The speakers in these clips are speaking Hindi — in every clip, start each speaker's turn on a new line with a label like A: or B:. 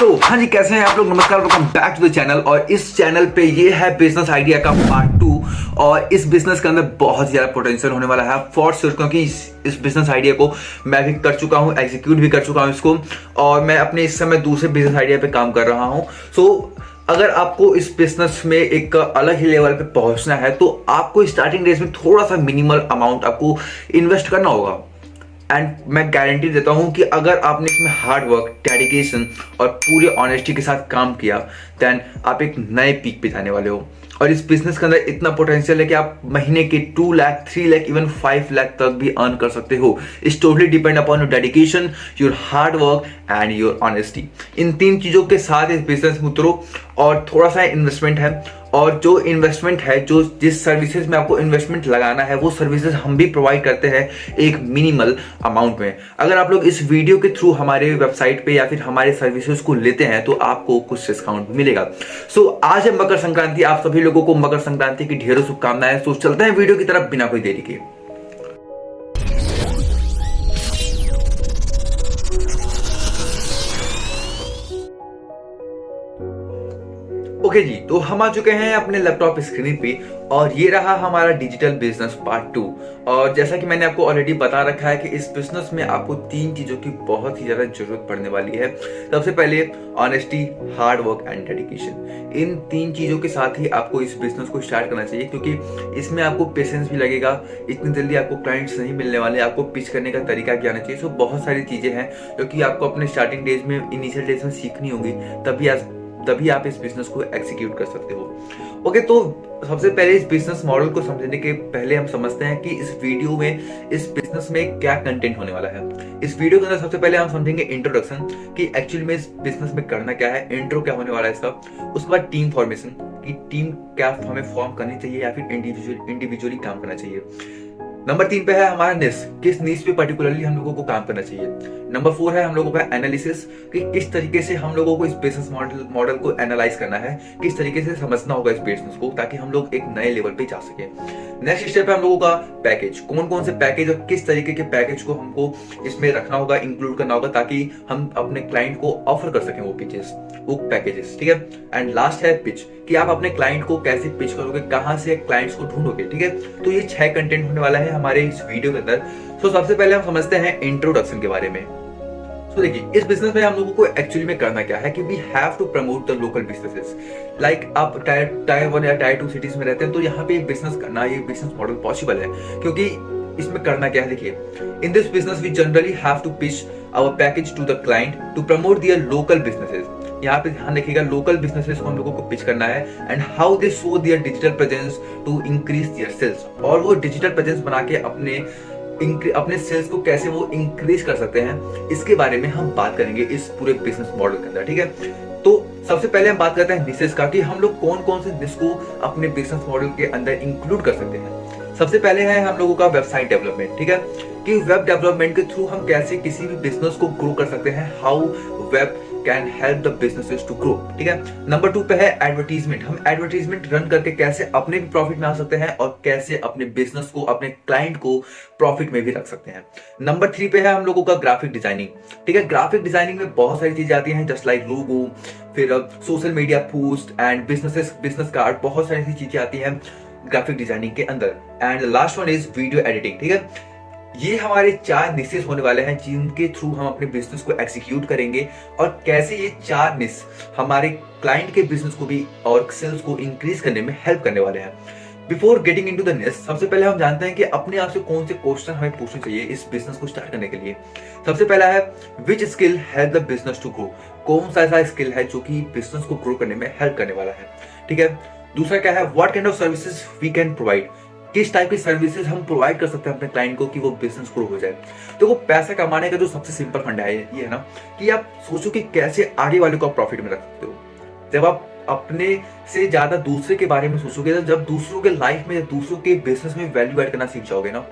A: तो हाँ जी, कैसे हैं आप लोग। नमस्कार, welcome back to the channel. और इस चैनल पे ये है बिजनेस आइडिया का पार्ट 2। और इस बिजनेस के अंदर बहुत ज्यादा पोटेंशियल होने वाला है फॉर श्योर, क्योंकि इस बिजनेस आइडिया को मैं भी कर चुका हूँ, एग्जीक्यूट भी कर चुका हूँ इसको। और मैं अपने इस समय दूसरे बिजनेस आइडिया पे काम कर रहा हूँ। सो अगर आपको इस बिजनेस में एक अलग ही लेवल पे पहुंचना है तो आपको स्टार्टिंग डेज में थोड़ा सा मिनिमल अमाउंट आपको इन्वेस्ट करना होगा। एंड मैं गारंटी देता हूं कि अगर आपने इसमें हार्ड वर्क, डेडिकेशन और पूरी ऑनेस्टी के साथ काम किया, देन आप एक नए पीक पे जाने वाले हो। और इस बिजनेस के अंदर इतना पोटेंशियल है कि आप महीने के 2 लाख, 3 लाख, इवन 5 लाख तक भी अर्न कर सकते हो। It's totally depend upon your dedication, your hard work and your honesty. इन 3 चीजों के साथ इस बिजनेस में उतरो। और थोड़ा सा इन्वेस्टमेंट है, और जो इन्वेस्टमेंट है, जो जिस सर्विसेज में आपको इन्वेस्टमेंट लगाना है, वो सर्विसेज हम भी प्रोवाइड करते हैं एक मिनिमल अमाउंट में। अगर आप लोग इस वीडियो के थ्रू हमारे वेबसाइट पे या फिर हमारे सर्विसेज को लेते हैं तो आपको कुछ डिस्काउंट मिलेगा। सो आज है मकर संक्रांति। आप सभी लोगों को मकर संक्रांति की ढेरों शुभकामनाएं। सो चलते हैं वीडियो की तरफ बिना कोई देरी के। ओके जी, तो हम आ चुके हैं अपने लैपटॉप स्क्रीन पे और ये रहा हमारा डिजिटल बिजनेस पार्ट 2। और जैसा कि मैंने आपको ऑलरेडी बता रखा है कि इस बिजनेस में आपको 3 चीजों की बहुत ही ज्यादा जरूरत पड़ने वाली है। सबसे पहले honesty, hard work and dedication. इन 3 चीजों के साथ ही आपको इस बिजनेस को स्टार्ट करना चाहिए, क्योंकि इसमें आपको पेशेंस भी लगेगा। इतनी जल्दी आपको क्लाइंट्स नहीं मिलने वाले, आपको पिच करने का तरीका भी आना चाहिए। सो बहुत सारी चीजें हैं जो कि आपको अपने स्टार्टिंग डेज में, इनिशियल डेज में सीखनी होगी, तभी आप इस बिजनेस को एग्जीक्यूट कर सकते हो। ओके, तो सबसे पहले इस बिजनेस मॉडल को समझने के पहले हम समझते हैं कि इस वीडियो में, इस बिजनेस में क्या कंटेंट होने वाला है। इस वीडियो के अंदर सबसे पहले हम समझेंगे इंट्रोडक्शन, कि एक्चुअली में इस बिजनेस में करना क्या है, इंट्रो क्या होने वाला है इसका। उसके बाद टीम फॉर्मेशन, कि टीम क्या हमें फॉर्म करनी चाहिए या फिर इंडिविजुअली काम करना चाहिए। नंबर 3 पे है हमारा निश, किस निश पे पर्टिकुलरली हम लोगों को काम करना चाहिए। नंबर 4 है हम लोगों का एनालिसिस, कि किस तरीके से हम लोगों को इस बिजनेस मॉडल को एनालाइज करना है, किस तरीके से समझना होगा इस बिजनेस को, ताकि हम लोग एक नए लेवल पे जा सके। नेक्स्ट स्टेप है हम लोगों का पैकेज, कौन कौन से पैकेज और किस तरीके के पैकेज को हमको इसमें रखना होगा, इंक्लूड करना होगा, ताकि हम अपने क्लाइंट को ऑफर कर सकें वो पैकेजेस। ठीक है। एंड लास्ट है पिच, कि आप अपने क्लाइंट को कैसे पिच करोगे, कहां से क्लाइंट्स को ढूंढोगे। ठीक है। तो ये 6 कंटेंट होने वाला है हमारे इस वीडियो के अंदर। तो सबसे पहले हम समझते हैं इंट्रोडक्शन के बारे में। तो देखिए, इस बिजनेस में हम लोगों को एक्चुअली में करना क्या है कि we have to promote the local businesses. Like आप टायर 1 या टायर 2 सिटीज में रहते हैं, तो यहाँ पे बिजनेस करना, ये बिजनेस मॉडल पॉसिबल है। क्योंकि इसमें करना क्या है, देखिए, in this business we generally have to pitch our package to the client to promote their local businesses. यहाँ पे ध्यान रखिएगा, लोकल बिजनेसेस को हम लोगों को पिच करना है, and how they show their digital presence to increase their sales. और वो डिजिटल प्रेजेंस बना के अपने सेल्स को कैसे वो इंक्रीज कर सकते हैं, इसके बारे में हम बात करेंगे इस पूरे बिजनेस मॉडल के अंदर। ठीक है। तो सबसे पहले हम बात करते हैं निशेस का, कि हम लोग कौन कौन से निश को अपने बिजनेस मॉडल के अंदर इंक्लूड कर सकते हैं। सबसे पहले है हम लोगों का वेबसाइट डेवलपमेंट। ठीक है, कि वेब डेवलपमेंट के थ्रू हम कैसे किसी भी बिजनेस को ग्रो कर सकते हैं, how web can help the businesses to grow. ठीक है। नंबर 2 पे है एडवर्टीजमेंट, हम एडवर्टीजमेंट रन करके कैसे अपने भी प्रॉफिट में आ सकते हैं और कैसे अपने बिजनेस को, अपने क्लाइंट को प्रॉफिट में भी रख सकते हैं। नंबर 3 पे है हम लोगों का ग्राफिक डिजाइनिंग। ठीक है। ग्राफिक डिजाइनिंग में बहुत सारी चीजें आती हैं, जस्ट लाइक लोगो, फिर social media post and business card, बहुत सारी ऐसी चीजें आती हैं ग्राफिक डिजाइनिंग के अंदर। And last one is video editing. ठीक है। ये हमारे 4 निशेस होने वाले हैं जिनके थ्रू हम अपने बिजनेस को एग्जीक्यूट करेंगे, और कैसे ये 4 निश हमारे क्लाइंट के बिजनेस को भी और सेल्स को इंक्रीज करने में हेल्प करने वाले हैं। बिफोर गेटिंग इनटू द निश, सबसे पहले हम जानते हैं कि अपने आप से कौन से क्वेश्चन हमें पूछने चाहिए इस बिजनेस को स्टार्ट करने के लिए। सबसे पहला है which skill help the business to grow, कौन सा ऐसा स्किल है जो कि बिजनेस को ग्रो करने में हेल्प करने वाला है। ठीक है। दूसरा क्या है, what kind of services we can provide, किस टाइप की सर्विसेज हम प्रोवाइड कर सकते हैं अपने क्लाइंट को कि वो बिजनेस ग्रो हो जाए। तो वो पैसा कमाने का जो सबसे सिंपल फंडा है ये है ना, कि आप सोचो कि कैसे आगे वाले को आप प्रॉफिट में रख सकते हो। जब आप अपने से ज्यादा दूसरे के बारे में सोचोगे, जब दूसरों के लाइफ में, दूसरों के बिजनेस में वैल्यू ऐड करना सीख जाओगे ना,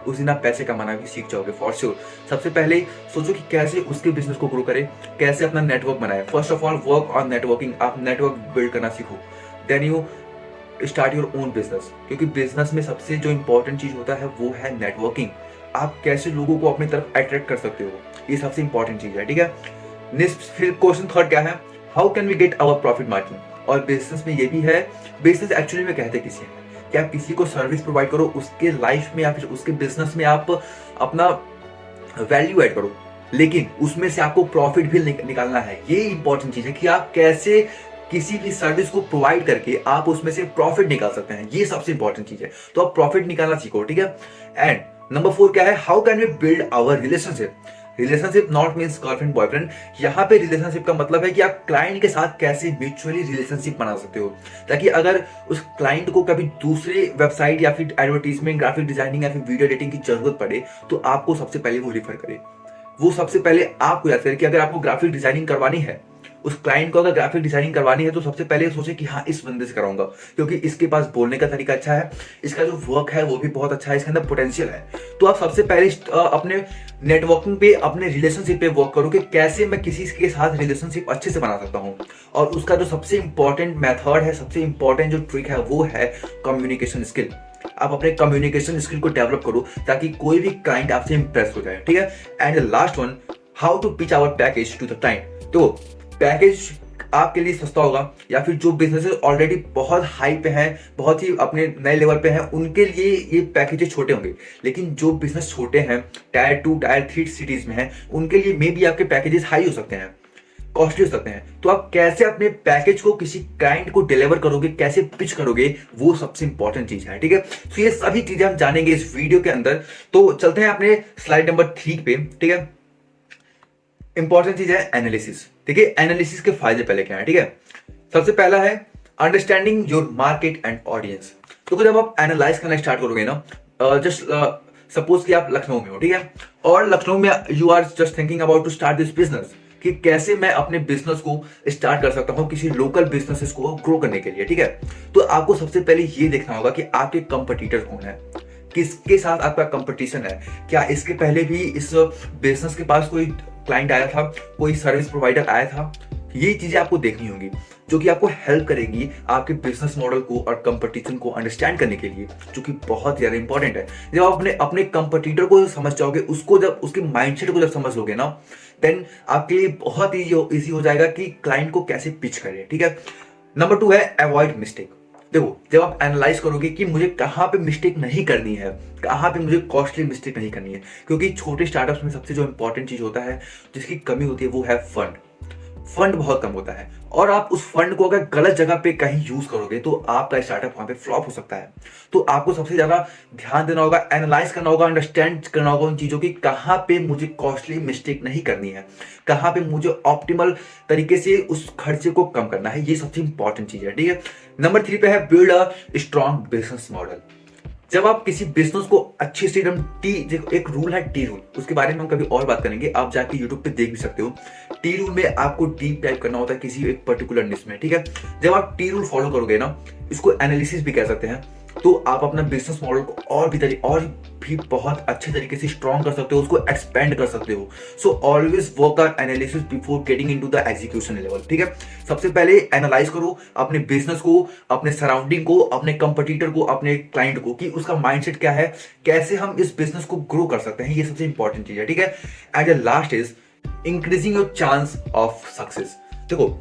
A: उस दिन आप पैसे कमाना भी सीख जाओगे फॉर श्योर। सबसे पहले सोचो कि कैसे उसके बिजनेस को ग्रो करे, कैसे अपना नेटवर्क बनाए। First of all work on networking, आप नेटवर्क बिल्ड करना सीखो, then you start your own business. क्योंकि बिजनेस में सबसे जो इंपॉर्टेंट चीज होता है वो है नेटवर्किंग। आप कैसे लोगों को अपनी तरफ अट्रैक्ट कर सकते हो, ये सबसे इंपॉर्टेंट चीज है। ठीक है। फिर क्वेश्चन थर्ड क्या है, how can we get our profit margin. और बिजनेस में ये भी है, बिजनेस एक्चुअली में कहते किसी है कि आप किसी को सर्विस प्रोवाइड करो, उसके लाइफ में या फिर उसके बिजनेस में आप अपना वैल्यू ऐड करो, लेकिन उसमें से आपको प्रॉफिट भी निकालना है। ये इंपॉर्टेंट चीज है कि आप कैसे किसी भी सर्विस को प्रोवाइड करके आप उसमें से प्रॉफिट निकाल सकते हैं, ये सबसे इंपॉर्टेंट चीज है। तो आप प्रॉफिट निकालना सीखो, ठीक है। एंड नंबर 4 क्या है, how can we build our relationship. Relationship not means girlfriend boyfriend. यहाँ पे रिलेशनशिप का मतलब है कि आप क्लाइंट के साथ कैसे म्यूचुअली रिलेशनशिप बना सकते हो, ताकि अगर उस क्लाइंट को कभी दूसरे वेबसाइट या फिर एडवर्टीजमेंट, ग्राफिक डिजाइनिंग या फिर वीडियो एडिटिंग की जरूरत पड़े तो आपको सबसे पहले वो रिफर करे। वो सबसे पहले आपको याद करे कि अगर आपको ग्राफिक डिजाइनिंग करवानी है, उस क्लाइंट को अगर ग्राफिक डिजाइनिंग करवानी है तो सबसे पहले सोचे कि हाँ, इस बंदे से कराऊंगा, क्योंकि इसके पास बोलने का तरीका अच्छा है, इसका जो वर्क है वो भी बहुत अच्छा है, इसके अंदर पोटेंशियल है। तो आप सबसे पहले अपने नेटवर्किंग पे, अपने रिलेशनशिप पे वर्क करो कि कैसे मैं किसी के साथ रिलेशनशिप अच्छे से बना सकता हूँ। और उसका जो सबसे इंपॉर्टेंट मेथड है, सबसे इंपॉर्टेंट जो ट्रिक है वो है कम्युनिकेशन स्किल। आप अपने कम्युनिकेशन स्किल को डेवलप करो ताकि कोई भी क्लाइंट आपसे इंप्रेस हो जाए, ठीक है। And last one, how to pitch our package to the client. तो पैकेज आपके लिए सस्ता होगा, या फिर जो बिजनेसेस ऑलरेडी बहुत हाई पे हैं, बहुत ही अपने नए लेवल पे हैं, उनके लिए ये पैकेजेस छोटे होंगे। लेकिन जो बिजनेस छोटे हैं, टायर 2 टायर 3 सिटीज में हैं, उनके लिए मे बी आपके पैकेजेस हाई हो सकते हैं, कॉस्टली हो सकते हैं। तो आप कैसे अपने पैकेज को किसी क्लाइंट को डिलीवर करोगे, कैसे पिच करोगे, वो सबसे इंपॉर्टेंट चीज है, ठीक है। तो ये सभी चीजें हम जानेंगे इस वीडियो के अंदर। तो चलते हैं अपने स्लाइड नंबर 3 पे, ठीक है। इंपॉर्टेंट चीज है एनालिसिस, ठीक है। एनालिसिस के फायदे पहले क्या है, ठीक है। सबसे पहला है understanding your market and audience. तो जब आप एनालाइज करना स्टार्ट करोगे ना, जस्ट सपोज कि आप लखनऊ में हो, ठीक है, और लखनऊ में you are just thinking about to start this business, कि कैसे मैं अपने बिजनेस को स्टार्ट कर सकता हूं किसी लोकल बिजनेसेस को ग्रो करने के लिए, ठीक है। तो आपको सबसे पहले ये देखना होगा कि आपके कंपटीटर कौन है, किसके साथ आपका कंपटीशन है, क्या इसके पहले भी इस बिजनेस के पास कोई क्लाइंट आया था, कोई सर्विस प्रोवाइडर आया था। ये चीजें आपको देखनी होंगी, जो कि आपको हेल्प करेगी आपके बिजनेस मॉडल को और कंपटीशन को अंडरस्टैंड करने के लिए, जो कि बहुत ज्यादा इंपॉर्टेंट है। जब आप अपने कंपटीटर को समझ जाओगे, उसको जब उसके माइंडसेट को जब समझ लोगे ना, देन आपके लिए बहुत ईजी हो जाएगा कि क्लाइंट को कैसे पिच करें, ठीक है। नंबर 2 है अवॉइड मिस्टेक। देखो, जब आप एनालाइज करोगे कि मुझे कहां पे मिस्टेक नहीं करनी है, कहां पे मुझे कॉस्टली मिस्टेक नहीं करनी है, क्योंकि छोटे स्टार्टअप्स में सबसे जो इंपॉर्टेंट चीज होता है, जिसकी कमी होती है, वो है फंड। फंड बहुत कम होता है, और आप उस फंड को अगर गलत जगह पे कहीं यूज करोगे तो आपका स्टार्टअप वहां पे फ्लॉप हो सकता है। तो आपको सबसे ज्यादा ध्यान देना होगा, एनालाइज करना होगा, अंडरस्टैंड करना होगा उन चीजों की, कहां पे मुझे कॉस्टली मिस्टेक नहीं करनी है, कहां पे मुझे ऑप्टिमल तरीके से उस खर्चे को कम करना है। ये सबसे इंपॉर्टेंट चीज है, ठीक है। नंबर 3 पे है build a strong business model. जब आप किसी बिजनेस को अच्छे से एकदम एक रूल है टी रूल, उसके बारे में हम कभी और बात करेंगे, आप जाके यूट्यूब पे देख भी सकते हो। टी रूल में आपको डीप डाइव करना होता है किसी एक पर्टिकुलर निश में, ठीक है। जब आप टी रूल फॉलो करोगे ना, इसको एनालिसिस भी कह सकते हैं, तो आप अपना बिजनेस मॉडल को और भी बहुत अच्छे तरीके से स्ट्रॉन्ग कर सकते हो, उसको एक्सपेंड कर सकते हो। So always work on analysis before getting into the execution level, ठीक है। सबसे पहले एनालाइज करो अपने बिजनेस को, अपने सराउंडिंग को, अपने कंपटीटर को, अपने क्लाइंट को, कि उसका माइंडसेट क्या है, कैसे हम इस बिजनेस को ग्रो कर सकते हैं। ये सबसे इंपॉर्टेंट चीज है, ठीक है। And the last is increasing your chance of success. देखो,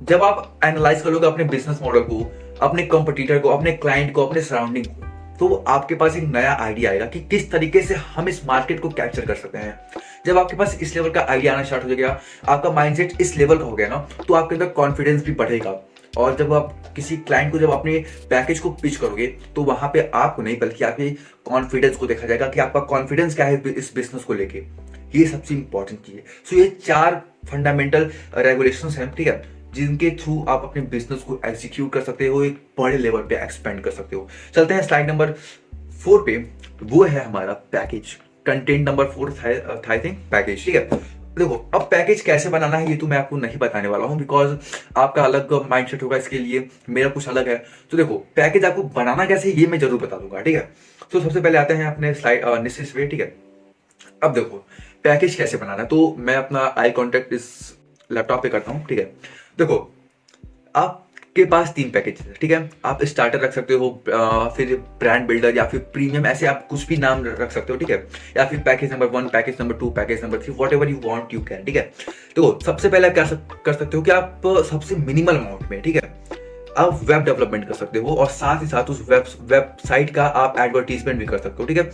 A: जब आप एनालाइज करोगे अपने बिजनेस मॉडल को, अपने कंपटीटर को, अपने क्लाइंट को, अपने सराउंडिंग को, तो आपके पास एक नया आइडिया आएगा कि किस तरीके से हम इस मार्केट को कैप्चर कर सकते हैं। जब आपके पास इस लेवल का आइडिया आना स्टार्ट हो गया, आपका माइंडसेट इस लेवल का हो गया ना, तो आपके अंदर कॉन्फिडेंस भी बढ़ेगा। और जब आप किसी क्लाइंट को जब अपने पैकेज को पिच करोगे, तो वहां पे आपको नहीं बल्कि आपके कॉन्फिडेंस को देखा जाएगा कि आपका कॉन्फिडेंस क्या है इस बिजनेस को लेके। ये सबसे इंपॉर्टेंट चीज है। सो ये 4 फंडामेंटल रेगुलेशंस हैं, ठीक है, जिनके थ्रू आप अपने बिजनेस को एग्जीक्यूट कर सकते हो, एक बड़े लेवल पे एक्सपेंड कर सकते हो। चलते हैं स्लाइड नंबर 4 पे, वो है हमारा पैकेज। कंटेंट नंबर 4 था आई थिंक पैकेज, ठीक है। देखो, अब पैकेज कैसे बनाना है ये तो मैं आपको नहीं बताने वाला हूं, बिकॉज आपका अलग माइंडसेट होगा इसके लिए, मेरा कुछ अलग है। तो देखो, पैकेज आपको बनाना कैसे ये मैं जरूर बता दूंगा, ठीक है। तो सबसे पहले आते हैं अपने स्लाइड निश्चित वे, ठीक है। अब देखो, पैकेज कैसे बनाना है, तो मैं अपना आई कॉन्टेक्ट इस लैपटॉप पे करता हूं, ठीक है। देखो, आप के पास 3 पैकेज है, ठीक है। आप स्टार्टर रख सकते हो, फिर ब्रांड बिल्डर या फिर प्रीमियम, ऐसे आप कुछ भी नाम रख सकते हो, ठीक है। या फिर package number 1, package number 2, package number 3, whatever you want you can, ठीक है। तो सबसे पहले आप क्या कर सकते हो कि आप सबसे मिनिमल अमाउंट में, ठीक है, आप वेब डेवलपमेंट कर सकते हो और साथ ही साथ उस वेबसाइट का आप एडवर्टीजमेंट भी कर सकते हो, ठीक है।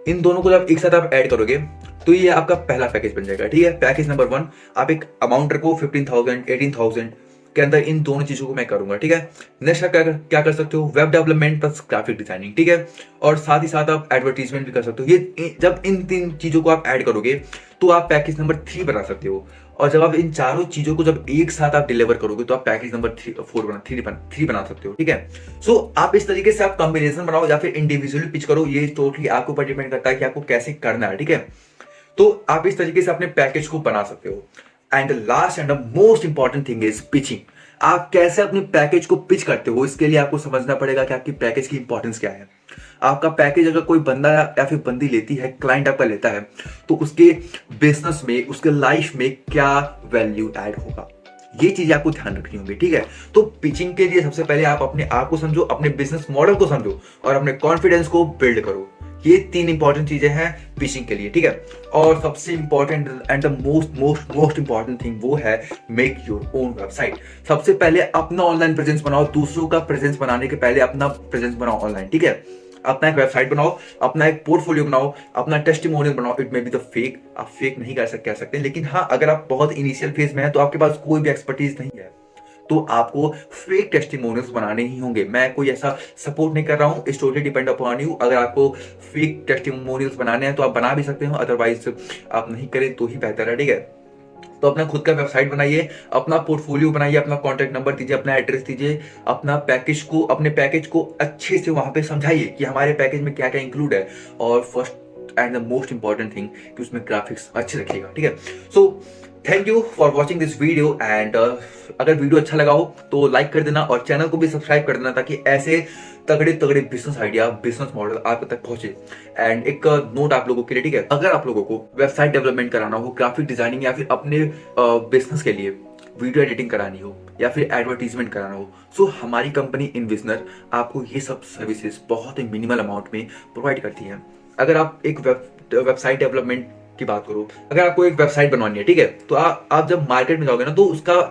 A: इन दोनों को जब एक साथ आप ऐड करोगे तो ये आपका पहला पैकेज बन जाएगा, ठीक है। पैकेज नंबर 1 आप एक अमाउंट रखो 15,000 18,000 के अंदर, इन दोनों चीजों को मैं करूंगा, ठीक है। नेक्स्ट क्या कर सकते हो, web development plus graphic designing, ठीक है। और साथ ही साथ आप एडवर्टीजमेंट भी कर सकते हो। ये जब इन 3 चीजों को आप ऐड करोगे तो आप पैकेज नंबर 3 बना सकते हो। और जब आप इन चारों चीजों को जब एक साथ आप डिलीवर करोगे तो आप पैकेज नंबर 3 बना सकते हो, ठीक है। सो आप इस तरीके से आप कॉम्बिनेशन बनाओ या फिर इंडिविजुअली पिच करो, ये टोटली आपके ऊपर डिपेंड करता है कि आपको कैसे करना है, ठीक है। तो आप इस तरीके से अपने पैकेज को बना सकते हो। And last and the most important thing is pitching. आप कैसे अपने पैकेज को पिच करते हो, इसके लिए आपको समझना पड़ेगा कि आपकी पैकेज की इंपॉर्टेंस क्या है। आपका पैकेज अगर कोई बंदा या फिर बंदी लेती है, क्लाइंट आपका लेता है, तो उसके बिजनेस में, उसके लाइफ में क्या वैल्यू ऐड होगा, ये चीजें आपको ध्यान रखनी होगी, ठीक है। तो पिचिंग के लिए सबसे पहले आप अपने आप को समझो, अपने बिजनेस मॉडल को समझो और अपने कॉन्फिडेंस को बिल्ड करो। ये 3 इंपॉर्टेंट चीजें हैं पिचिंग के लिए, ठीक है। और सबसे important and the most important thing वो है मेक योर ओन वेबसाइट। सबसे पहले अपना ऑनलाइन प्रेजेंस बनाओ, दूसरों का प्रेजेंस बनाने के पहले अपना प्रेजेंस बनाओ ऑनलाइन, ठीक है। अपना एक वेबसाइट बनाओ, अपना एक पोर्टफोलियो बनाओ, अपना टेस्टिमोनियल बनाओ। It may be the fake, आप फेक नहीं कह सकते, लेकिन हाँ, अगर आप बहुत इनिशियल फेज में है तो आपके पास कोई भी एक्सपर्टीज नहीं है तो आपको फेक टेस्टिमोनियल्स बनाने ही होंगे। मैं कोई ऐसा सपोर्ट नहीं कर रहा हूँ, स्टोरी डिपेंड अपॉन यू। अगर आपको फेक टेस्टिमोनियल्स बनाने हैं तो आप बना भी सकते हो, अदरवाइज आप नहीं करें तो ही बेहतर है, ठीक है। तो अपना खुद का वेबसाइट बनाइए, अपना पोर्टफोलियो बनाइए, अपना कॉन्टैक्ट नंबर दीजिए, अपना एड्रेस दीजिए, अपने पैकेज को अच्छे से वहां पे समझाइए कि हमारे पैकेज में क्या क्या इंक्लूड है। और first and the most important thing कि उसमें ग्राफिक्स अच्छे रखिएगा, ठीक है। So thank you for watching this video and अगर वीडियो अच्छा लगा हो तो लाइक कर देना और चैनल को भी सब्सक्राइब कर देना, ताकि ऐसे तगड़े बिजनेस आइडिया, बिजनेस मॉडल आप तक पहुंचे। एंड एक नोट आप लोगों के लिए, ठीक है, अगर आप लोगों को वेबसाइट डेवलपमेंट कराना हो, ग्राफिक डिजाइनिंग या फिर अपने बिजनेस के लिए वीडियो एडिटिंग करानी हो या फिर एडवर्टीजमेंट कराना हो, सो हमारी कंपनी इनविजनर आपको ये सब सर्विसेज बहुत ही मिनिमल अमाउंट में प्रोवाइड करती है। अगर आप एक वेबसाइट डेवलपमेंट की बात करो, अगर आपको एक वेबसाइट बनवानी है, ठीक है, तो आप जब मार्केट में जाओगे ना तो उसका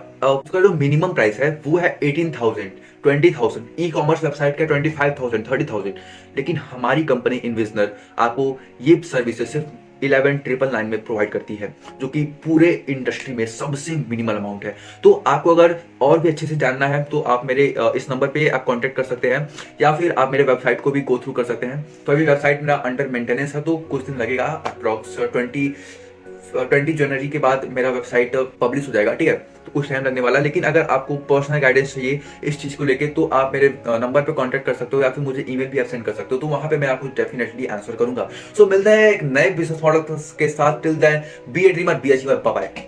A: जो मिनिमम प्राइस है वो है 18,000 20,000, ई कॉमर्स वेबसाइट का 25,000 30,000। लेकिन हमारी कंपनी इनविजनर आपको ये सर्विसेज सिर्फ 11,999 में प्रोवाइड करती है, जो कि पूरे इंडस्ट्री में सबसे मिनिमल अमाउंट है। तो आपको अगर और भी अच्छे से जानना है तो आप मेरे इस नंबर पे आप कांटेक्ट कर सकते हैं या फिर आप मेरे वेबसाइट को भी गो थ्रू कर सकते हैं। तो अभी वेबसाइट मेरा अंडर मेंटेनेंस है, तो कुछ दिन लगेगा, अप्रॉक्स 20 जनवरी के बाद मेरा वेबसाइट पब्लिश हो जाएगा, ठीक है। तो कुछ टाइम लगने वाला है, लेकिन अगर आपको पर्सनल गाइडेंस चाहिए इस चीज को लेके तो आप मेरे नंबर पे कांटेक्ट कर सकते हो या फिर मुझे ईमेल भी आप सेंड कर सकते हो, तो वहां पे मैं आपको डेफिनेटली आंसर करूंगा। सो मिलते हैं एक नए बिजनेस मॉडल के साथ। Till then be a dreamer, be achiever, bye bye.